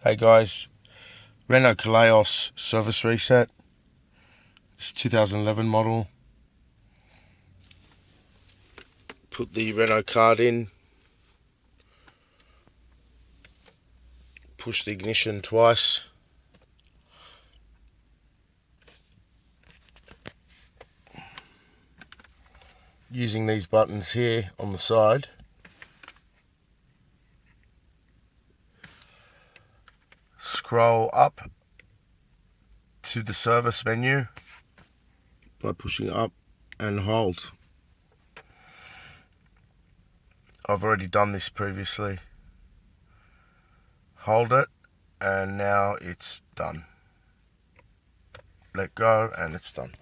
Hey guys, Renault Koleos service reset. It's 2011 model. Put the Renault card in. Push the ignition twice. Using these buttons here on the side. Scroll up to the service menu by pushing up and hold. I've already done this previously. Hold it and now it's done. Let go and it's done.